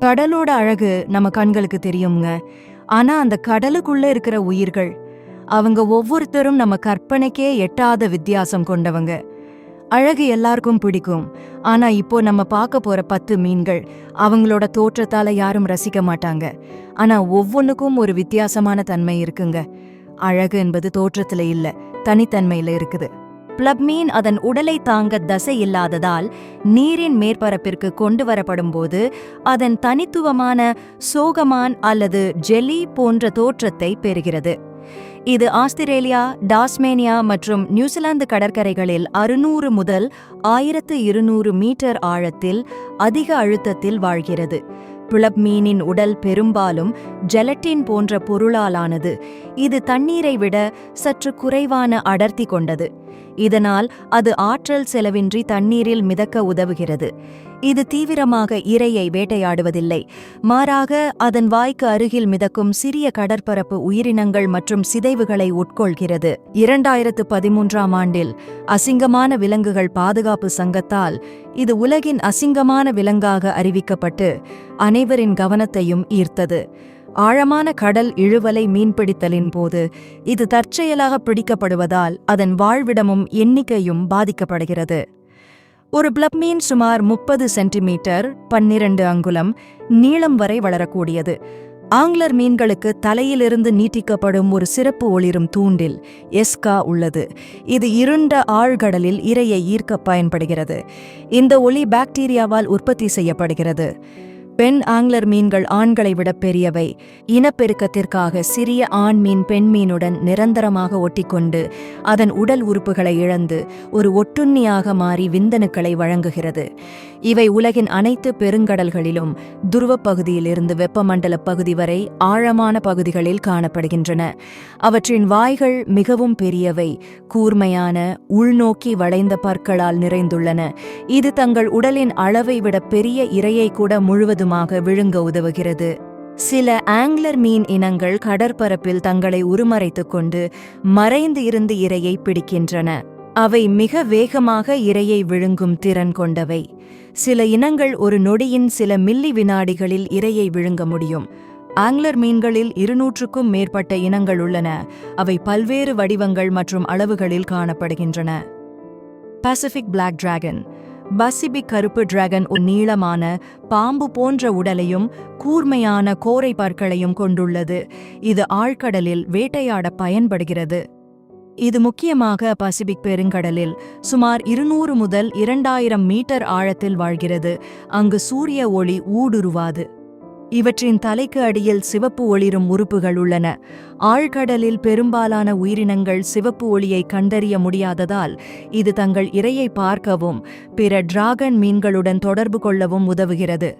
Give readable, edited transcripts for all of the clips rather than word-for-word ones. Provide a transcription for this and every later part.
கடலோட அழகு நம்ம கண்களுக்கு தெரியுங்க. ஆனா அந்த கடலுக்குள்ள இருக்கிற உயிர்கள், அவங்க ஒவ்வொருத்தரும் நம்ம கற்பனைக்கே எட்டாத வித்தியாசம் கொண்டவங்க. அழகு எல்லாருக்கும் பிடிக்கும். ஆனா இப்போ நம்ம பார்க்க போற 10 மீன்கள், அவங்களோட தோற்றத்தால யாரும் ரசிக்க மாட்டாங்க. ஆனா ஒவ்வொன்னுக்கும் ஒரு வித்தியாசமான தன்மை இருக்குங்க. அழகு என்பது தோற்றத்துல இல்ல, தனித்தன்மையில இருக்குது. பிளப் மீன் அதன் உடலை தாங்க தசை இல்லாததால் நீரின் மேற்பரப்பிற்கு கொண்டு வரப்படும்போது அதன் தனித்துவமான சோகமான் அல்லது ஜெல்லி போன்ற தோற்றத்தை பெறுகிறது. இது ஆஸ்திரேலியா, டாஸ்மேனியா மற்றும் நியூசிலாந்து கடற்கரைகளில் 600 முதல் 1200 மீட்டர் ஆழத்தில் அதிக அழுத்தத்தில் வாழ்கிறது. பிளப் மீனின் உடல் பெரும்பாலும் ஜெலட்டின் போன்ற பொருளாலானது. இது தண்ணீரை விட சற்று குறைவான அடர்த்தி கொண்டது. இதனால் அது ஆற்றல் செலவின்றி தண்ணீரில் மிதக்க உதவுகிறது. இது தீவிரமாக இரையை வேட்டையாடுவதில்லை. மாறாக அதன் வாய்க்கு அருகில் மிதக்கும் சிறிய கடற்பரப்பு உயிரினங்கள் மற்றும் சிதைவுகளை உட்கொள்கிறது. 2013ஆம் ஆண்டில் அசிங்கமான விலங்குகள் பாதுகாப்பு சங்கத்தால் இது உலகின் அசிங்கமான விலங்காக அறிவிக்கப்பட்டு அனைவரின் கவனத்தையும் ஈர்த்தது. ஆழமான கடல் இழுவலை மீன்பிடித்தலின் போது இது தற்செயலாக பிடிக்கப்படுவதால் அதன் வாழ்விடமும் எண்ணிக்கையும் பாதிக்கப்படுகிறது. ஒரு பிளப் மீன் சுமார் 30 சென்டிமீட்டர் 12 அங்குலம் நீளம் வரை வளரக்கூடியது. ஆங்லர் மீன்களுக்கு தலையிலிருந்து நீட்டிக்கப்படும் ஒரு சிறப்பு ஒளிரும் தூண்டில் எஸ்கா உள்ளது. இது இருண்ட ஆழ்கடலில் இரையை ஈர்க்க பயன்படுகிறது. இந்த ஒளி பாக்டீரியாவால் உற்பத்தி செய்யப்படுகிறது. பெண் ஆங்லர் மீன்கள் ஆண்களை விட பெரியவை. இனப்பெருக்கத்திற்காக சிறிய ஆண் மீன் பெண் மீனுடன் நிரந்தரமாக ஒட்டிக்கொண்டு அதன் உடல் உறுப்புகளை இழந்து ஒரு ஒட்டுண்ணியாக மாறி விந்தணுக்களை வழங்குகிறது. இவை உலகின் அனைத்து பெருங்கடல்களிலும் துருவப் பகுதியிலிருந்து வெப்பமண்டல பகுதி வரை ஆழமான பகுதிகளில் காணப்படுகின்றன. அவற்றின் வாய்கள் மிகவும் பெரியவை, கூர்மையான உள்நோக்கி வளைந்த பற்களால் நிறைந்துள்ளன. இது தங்கள் உடலின் அளவை விட பெரிய இரையை கூட முழுவதுமாக விழுங்க உதவுகிறது. சில ஆங்லர் மீன் இனங்கள் கடற்பரப்பில் தங்களை உருமறைத்துக் கொண்டு மறைந்து இருந்து இரையை பிடிக்கின்றன. அவை மிக வேகமாக இரையை விழுங்கும் திறன் கொண்டவை. சில இனங்கள் ஒரு நொடியின் சில மில்லி வினாடிகளில் இரையை விழுங்க முடியும். ஆங்லர் மீன்களில் 200க்கும் மேற்பட்ட இனங்கள் உள்ளன. அவை பல்வேறு வடிவங்கள் மற்றும் அளவுகளில் காணப்படுகின்றன. Pacific black dragon. பசிபிக் கருப்பு டிராகன் ஒரு நீளமான பாம்பு போன்ற உடலையும் கூர்மையான கோரை பற்களையும் கொண்டுள்ளது. இது ஆழ்கடலில் வேட்டையாட பயன்படுகிறது. இது முக்கியமாக பசிபிக் பெருங்கடலில் சுமார் 200 முதல் 2000 மீட்டர் ஆழத்தில் வாழ்கிறது. அங்கு சூரிய ஒளி ஊடுருவாது. இவற்றின் தலைக்கு அடியில் சிவப்பு ஒளிரும் உறுப்புகள் உள்ளன. ஆழ்கடலில் பெரும்பாலான உயிரினங்கள் சிவப்பு ஒளியை கண்டறிய முடியாததால் இது தங்கள் இரையை பார்க்கவும் பிற டிராகன் மீன்களுடன் தொடர்பு கொள்ளவும் உதவுகிறது.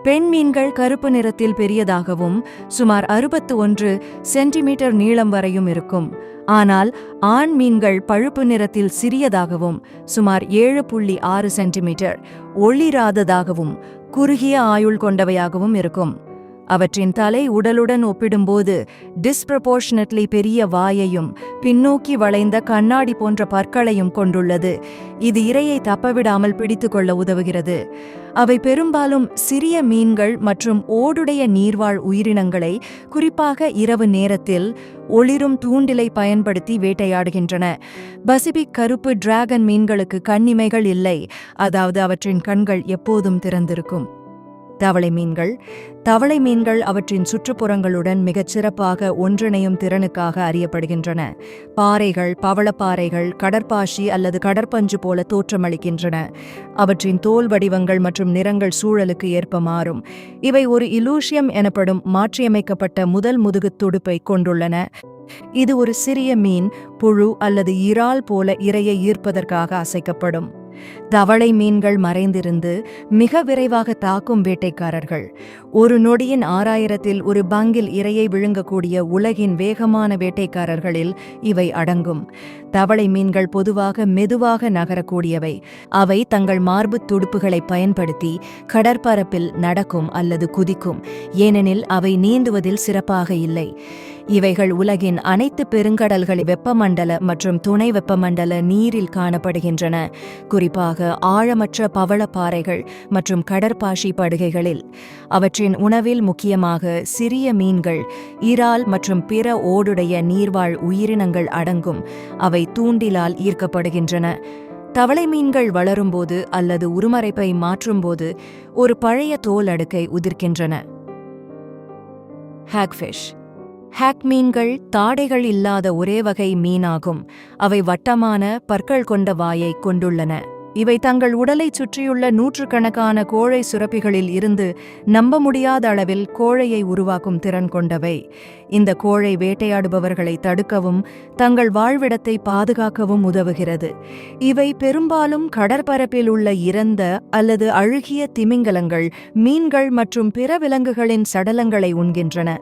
பெண் மீன்கள் கருப்பு நிறத்தில் பெரியதாகவும் சுமார் 61 சென்டிமீட்டர் நீளம் வரையும் இருக்கும். ஆனால் ஆண் மீன்கள் பழுப்பு நிறத்தில் சிறியதாகவும் சுமார் 7.6 சென்டிமீட்டர் ஒளிராததாகவும் குறுகிய ஆயுள் கொண்டவையாகவும் இருக்கும். அவற்றின் தலை உடலுடன் ஒப்பிடும்போது டிஸ்ப்ரபோர்ஷனட்லி பெரிய வாயையும் பின்னோக்கி வளைந்த கண்ணாடி போன்ற பற்களையும் கொண்டுள்ளது. இது இரையை தப்பவிடாமல் பிடித்துக்கொள்ள உதவுகிறது. அவை பெரும்பாலும் சிறிய மீன்கள் மற்றும் ஓடுடைய நீர்வாழ் உயிரினங்களை குறிப்பாக இரவு நேரத்தில் ஒளிரும் தூண்டிலை பயன்படுத்தி வேட்டையாடுகின்றன. பசிபிக் கருப்பு டிராகன் மீன்களுக்கு கண்ணிமைகள் இல்லை, அதாவது அவற்றின் கண்கள் எப்போதும் திறந்திருக்கும். தவளை மீன்கள். தவளை மீன்கள் அவற்றின் சுற்றுப்புறங்களுடன் மிகச் சிறப்பாக ஒன்றிணையும் திறனுக்காக அறியப்படுகின்றன. பாறைகள், பவளப்பாறைகள், கடற்பாசி அல்லது கடற்பஞ்சு போல தோற்றமளிக்கின்றன. அவற்றின் தோல் வடிவங்கள் மற்றும் நிறங்கள் சூழலுக்கு ஏற்ப மாறும். இவை ஒரு இலூசியம் எனப்படும் மாற்றியமைக்கப்பட்ட முதல் முதுகுத் துடுப்பை கொண்டுள்ளன. இது ஒரு சிறிய மீன், புழு அல்லது இறால் போல இரையை ஈர்ப்பதற்காக அசைக்கப்படும். தவளை மீன்கள் மறைந்திருந்து மிக விரைவாக தாக்கும் வேட்டைக்காரர்கள். ஒரு நொடியின் 6000ல் ஒரு பங்கில் இரையை விழுங்கக்கூடிய உலகின் வேகமான வேட்டைக்காரர்களில் இவை அடங்கும். தவளை மீன்கள் பொதுவாக மெதுவாக நகரக்கூடியவை. அவை தங்கள் மார்புத் துடுப்புகளை பயன்படுத்தி கடற்பரப்பில் நடக்கும் அல்லது குதிக்கும், ஏனெனில் அவை நீந்துவதில் சிறப்பாக இல்லை. இவைகள் உலகின் அனைத்து பெருங்கடல்களில் வெப்பமண்டல மற்றும் துணை வெப்பமண்டல நீரில் காணப்படுகின்றன, குறிப்பாக ஆழமற்ற பவளப்பாறைகள் மற்றும் கடற்பாசி படுகைகளில். அவற்றின் உணவில் முக்கியமாக சிறிய மீன்கள், இறால் மற்றும் பிற ஓடுடைய நீர்வாழ் உயிரினங்கள் அடங்கும். அவை தூண்டிலால் ஈர்க்கப்படுகின்றன. தவளை மீன்கள் வளரும்போது அல்லது உருமறைப்பை மாற்றும்போது ஒரு பழைய தோல் அடுக்கை உதிர்க்கின்றன. ஹேக்ஃபிஷ். ஹேக் மீன்கள் தாடைகள் இல்லாத ஒரே வகை மீனாகும். அவை வட்டமான பற்கள் கொண்ட வாயை கொண்டுள்ளன. இவை தங்கள் உடலைச் சுற்றியுள்ள நூற்றுக்கணக்கான கோழை சுரப்பிகளில் இருந்து நம்ப முடியாத அளவில் கோழையை உருவாக்கும் திறன் கொண்டவை. இந்த கோழை வேட்டையாடுபவர்களை தடுக்கவும் தங்கள் வாழ்விடத்தை பாதுகாக்கவும் உதவுகிறது. இவை பெரும்பாலும் கடற்பரப்பில் உள்ள இறந்த அல்லது அழுகிய திமிங்கலங்கள், மீன்கள் மற்றும் பிற விலங்குகளின் சடலங்களை உண்கின்றன.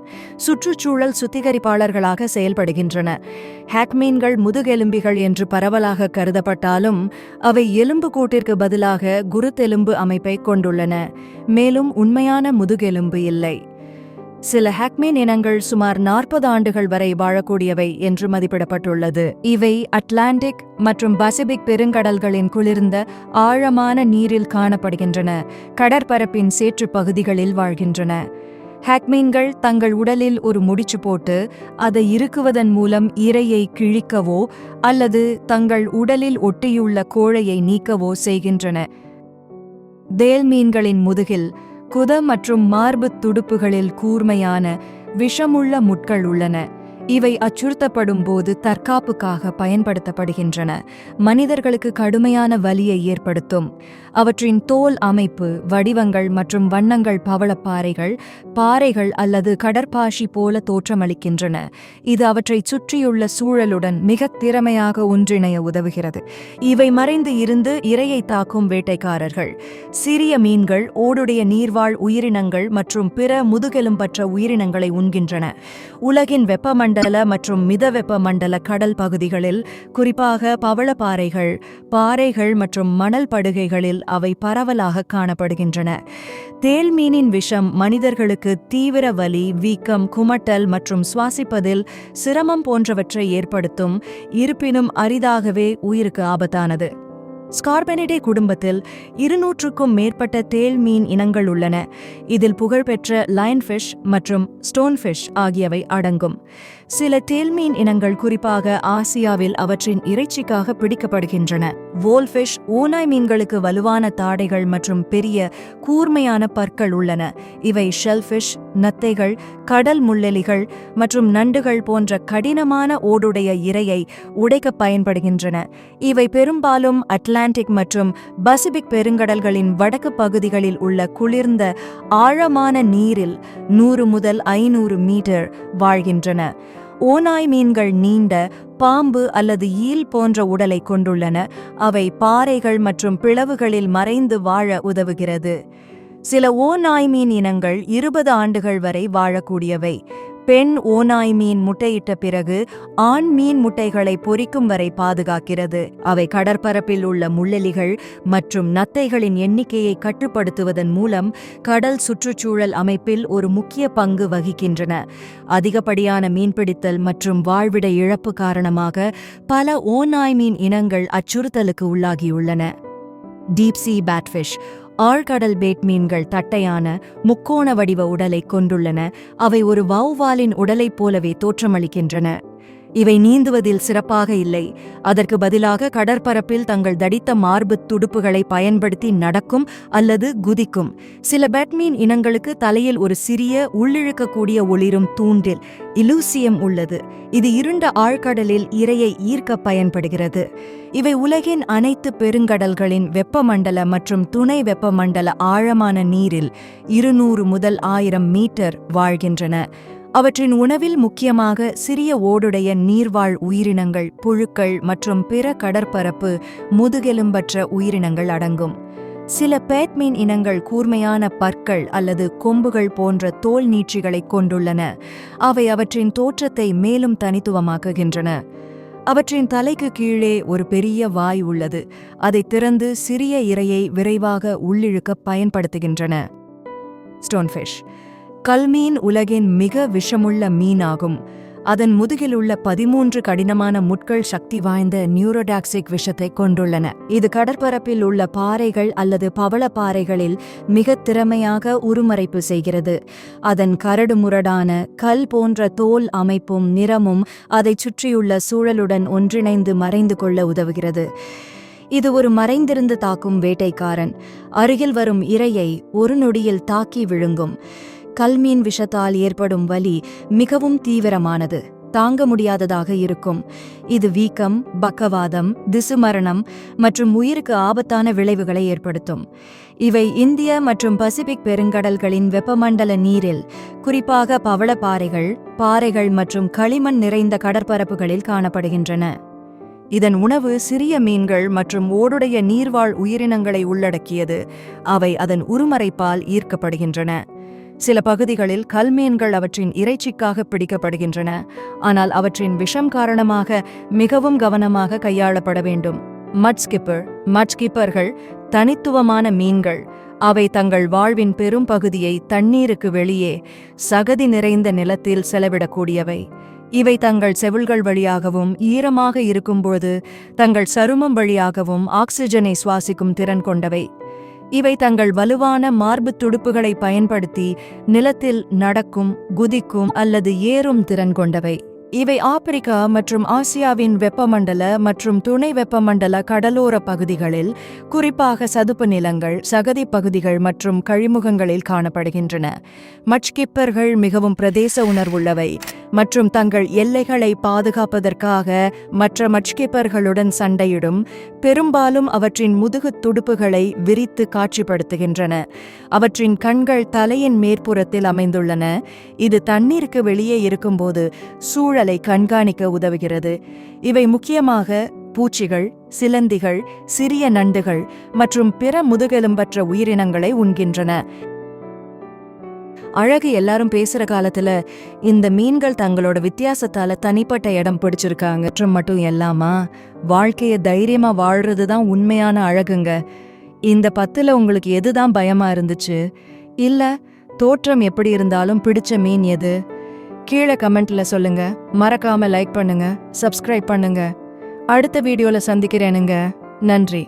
சுற்றுச்சூழல் சுத்திகரிப்பாளர்களாக செயல்படுகின்றன. ஹேக் மீன்கள் முதுகெலும்பிகள் என்று பரவலாக கருதப்பட்டாலும் அவை எலும்பு கூட்டிற்கு பதிலாக குருத்தெலும்பு அமைப்பை கொண்டுள்ளன, மேலும் உண்மையான முதுகெலும்பு இல்லை. சில ஹேக்மீன் இனங்கள் சுமார் 40 ஆண்டுகள் வரை வாழக்கூடியவை என்று மதிப்பிடப்பட்டுள்ளது. இவை அட்லாண்டிக் மற்றும் பசிபிக் பெருங்கடல்களின் குளிர்ந்த ஆழமான நீரில் காணப்படுகின்றன, கடற்பரப்பின் சேற்று பகுதிகளில் வாழ்கின்றன. ஹேக்மீன்கள் தங்கள் உடலில் ஒரு முடிச்சு போட்டு அதை இறுக்குவதன் மூலம் இரையை கிழிக்கவோ அல்லது தங்கள் உடலில் ஒட்டியுள்ள கோழையை நீக்கவோ செய்கின்றன. தேல் மீன்களின் முதுகில் குத மற்றும் மார்புத் துடுப்புகளில் கூர்மையான விஷமுள்ள முட்கள் உள்ளன. இவை அச்சுறுத்தப்படும் போது தற்காப்புக்காக பயன்படுத்தப்படுகின்றன. மனிதர்களுக்கு கடுமையான வலியை ஏற்படுத்தும். அவற்றின் தோல் அமைப்பு, வடிவங்கள் மற்றும் வண்ணங்கள் பவளப்பாறைகள், பாறைகள் அல்லது கடற்பாசி போல தோற்றமளிக்கின்றன. இது அவற்றைச் சுற்றியுள்ள சூழலுடன் மிக திறமையாக ஒன்றிணைய உதவுகிறது. இவை மறைந்து இருந்து இரையை தாக்கும் வேட்டைக்காரர்கள். சிறிய மீன்கள், ஓடுடைய நீர்வாழ் உயிரினங்கள் மற்றும் பிற முதுகெலும்பற்ற உயிரினங்களை உண்கின்றன. உலகின் வெப்பமண்டல மற்றும் மிதவெப்ப மண்டல கடல் பகுதிகளில், குறிப்பாக பவளப்பாறைகள், பாறைகள் மற்றும் மணல் படுகைகளில் அவை பரவலாக காணப்படுகின்றன. தேல் மீனின் விஷம் மனிதர்களுக்கு தீவிர வலி, வீக்கம், குமட்டல் மற்றும் சுவாசிப்பதில் சிரமம் போன்றவற்றை ஏற்படுத்தும். இருப்பினும் அரிதாகவே உயிருக்கு ஆபத்தானது. ஸ்கார்பெனிடே குடும்பத்தில் 200க்கும் மேற்பட்ட தேல் மீன் இனங்கள் உள்ளன. இதில் புகழ்பெற்ற லயன்ஃபிஷ் மற்றும் ஸ்டோன்ஃபிஷ் ஆகியவை அடங்கும். சில தேல் மீன் இனங்கள் குறிப்பாக ஆசியாவில் அவற்றின் இறைச்சிக்காக பிடிக்கப்படுகின்றன. வோல்ஃபிஷ், ஓநாய் மீன்களுக்கு வலுவான தாடைகள் மற்றும் பெரிய கூர்மையான பற்கள் உள்ளன. இவை ஷெல்ஃபிஷ், நத்தைகள், கடல் முள்ளெலிகள் மற்றும் நண்டுகள் போன்ற கடினமான ஓடுடைய இரையை உடைக்க பயன்படுகின்றன. இவை பெரும்பாலும் அட்லாண்டிக் மற்றும் பசிபிக் பெருங்கடல்களின் வடக்கு பகுதிகளில் உள்ள குளிர்ந்த ஆழமான நீரில் 100 முதல் 500 மீட்டர் வாழ்கின்றன. ஓநாய் மீன்கள் நீண்ட பாம்பு அல்லது ஈல் போன்ற உடலை கொண்டுள்ளன. அவை பாறைகள் மற்றும் பிளவுகளில் மறைந்து வாழ உதவுகிறது. சில ஓநாய் மீன் இனங்கள் 20 ஆண்டுகள் வரை வாழக்கூடியவை. பெண் ஓநாய் மீன் முட்டையிட்ட பிறகு ஆண் மீன் முட்டைகளை பொரிக்கும் வரை பாதுகாக்கிறது. அவை கடற்பரப்பில் உள்ள முள்ளெலிகள் மற்றும் நத்தைகளின் எண்ணிக்கையை கட்டுப்படுத்துவதன் மூலம் கடல் சுற்றுச்சூழல் அமைப்பில் ஒரு முக்கிய பங்கு வகிக்கின்றன. அதிகப்படியான மீன்பிடித்தல் மற்றும் வாழ்விட இழப்பு காரணமாக பல ஓநாய் மீன் இனங்கள் அச்சுறுத்தலுக்கு உள்ளாகியுள்ளன. டீப் சீ பேட்ஃபிஷ், ஆழ்கடல் பேட் மீன்கள் தட்டையான முக்கோண வடிவ உடலை கொண்டுள்ளன. அவை ஒரு வௌவாலின் உடலைப் போலவே தோற்றமளிக்கின்றன. இவை நீந்துவதில் சிறப்பாக இல்லை. அதற்கு பதிலாக கடற்பரப்பில் தங்கள் தடித்த மார்புத் துடுப்புகளை பயன்படுத்தி நடக்கும் அல்லது குதிக்கும். சில பேட்மீன் இனங்களுக்கு தலையில் ஒரு சிறிய உள்ளிழுக்கக்கூடிய ஒளிரும் தூண்டில் இலூசியம் உள்ளது. இது இருண்ட ஆழ்கடலில் இரையை ஈர்க்க பயன்படுகிறது. இவை உலகின் அனைத்து பெருங்கடல்களின் வெப்பமண்டல மற்றும் துணை வெப்பமண்டல ஆழமான நீரில் 200 முதல் 1000 மீட்டர் வாழ்கின்றன. அவற்றின் உணவில் முக்கியமாக சிறிய ஓடுடைய நீர்வாழ் உயிரினங்கள், புழுக்கள் மற்றும் பிற கடற்பரப்பு முதுகெலும்பற்ற உயிரினங்கள் அடங்கும். சில பேட்மீன் இனங்கள் கூர்மையான பற்கள் அல்லது கொம்புகள் போன்ற தோல் நீட்சிகளை கொண்டுள்ளன. அவை அவற்றின் தோற்றத்தை மேலும் தனித்துவமாக்குகின்றன. அவற்றின் தலைக்கு கீழே ஒரு பெரிய வாய் உள்ளது. அதை திறந்து சிறிய இரையை விரைவாக உள்ளிழுக்க பயன்படுத்துகின்றன. ஸ்டோன்ஃபிஷ், கல்மீன் உலகின் மிக விஷமுள்ள மீனாகும். அதன் முதுகில் உள்ள 13 கடினமான முட்கள் சக்தி வாய்ந்த நியூரோடாக்சிக் விஷத்தை கொண்டுள்ளன. இது கடற்பரப்பில் உள்ள பாறைகள் அல்லது பவளப்பாறைகளில் மிக திறமையாக உருமறைப்பு செய்கிறது. அதன் கரடுமுரடான கல் போன்ற தோல் அமைப்பும் நிறமும் அதைச் சுற்றியுள்ள சூழலுடன் ஒன்றிணைந்து மறைந்து கொள்ள உதவுகிறது. இது ஒரு மறைந்திருந்து தாக்கும் வேட்டைக்காரன். அருகில் வரும் இரையை ஒரு நொடியில் தாக்கி விழுங்கும். கல்மீன் விஷத்தால் ஏற்படும் வலி மிகவும் தீவிரமானது, தாங்க முடியாததாக இருக்கும். இது வீக்கம், பக்கவாதம், திசுமரணம் மற்றும் உயிருக்கு ஆபத்தான விளைவுகளை ஏற்படுத்தும். இவை இந்திய மற்றும் பசிபிக் பெருங்கடல்களின் வெப்பமண்டல நீரில், குறிப்பாக பவளப்பாறைகள், பாறைகள் மற்றும் களிமண் நிறைந்த கடற்பரப்புகளில் காணப்படுகின்றன. இதன் உணவு சிறிய மீன்கள் மற்றும் ஓடுடைய நீர்வாழ் உயிரினங்களை உள்ளடக்கியது. அவை அதன் உருமறைப்பால் ஈர்க்கப்படுகின்றன. சில பகுதிகளில் கல்மீன்கள் அவற்றின் இறைச்சிக்காக பிடிக்கப்படுகின்றன, ஆனால் அவற்றின் விஷம் காரணமாக மிகவும் கவனமாக கையாளப்பட வேண்டும். மட்ஸ்கிப்பர்கள் தனித்துவமான மீன்கள். அவை தங்கள் வாழ்வின் பெரும் பகுதியை தண்ணீருக்கு வெளியே சகதி நிறைந்த நிலத்தில் செலவிடக்கூடியவை. இவை தங்கள் செவில்கள் வழியாகவும் ஈரமாக இருக்கும்போது தங்கள் சருமம் வழியாகவும் ஆக்சிஜனை சுவாசிக்கும் திறன் கொண்டவை. இவை தங்கள் வலுவான மார்புத் துடுப்புகளை பயன்படுத்தி நிலத்தில் நடக்கும், குதிக்கும் அல்லது ஏறும் திறன் கொண்டவை. இவை ஆப்பிரிக்கா மற்றும் ஆசியாவின் வெப்பமண்டல மற்றும் துணை வெப்பமண்டல கடலோர பகுதிகளில், குறிப்பாக சதுப்பு நிலங்கள், சகதி பகுதிகள் மற்றும் கழிமுகங்களில் காணப்படுகின்றன. மட்ஸ்கிப்பர்கள் மிகவும் பிரதேச உணர்வுள்ளவை மற்றும் தங்கள் எல்லைகளை பாதுகாப்பதற்காக மற்ற மட்ஸ்கிப்பர்களுடன் சண்டையிடும். பெரும்பாலும் அவற்றின் முதுகுத் துடுப்புகளை விரித்து காட்சிப்படுத்துகின்றன. அவற்றின் கண்கள் தலையின் மேற்புறத்தில் அமைந்துள்ளன. இது தண்ணீருக்கு வெளியே இருக்கும்போது சூழலை கண்காணிக்க உதவுகிறது. இவை முக்கியமாக பூச்சிகள், சிலந்திகள், சிறிய நண்டுகள் மற்றும் பிற முதுகெலும்பற்ற உயிரினங்களை உண்கின்றன. அழகு எல்லாரும் பேசுற காலத்துல இந்த மீன்கள் தங்களோட வித்தியாசத்தால தனிப்பட்ட இடம் பிடிச்சிருக்காங்க. மட்டும் எல்லாமா வாழ்க்கைய தைரியமா வாழ்றது தான் உண்மையான அழகுங்க. இந்த 10ல உங்களுக்கு எதுதான் பயமா இருந்துச்சு? இல்ல தோற்றம் எப்படி இருந்தாலும் பிடிச்ச மீன் எது? கீழே கமெண்ட்ல சொல்லுங்க. மறக்காம லைக் பண்ணுங்க, சப்ஸ்கிரைப் பண்ணுங்க. அடுத்த வீடியோல சந்திக்கிறேனுங்க. நன்றி.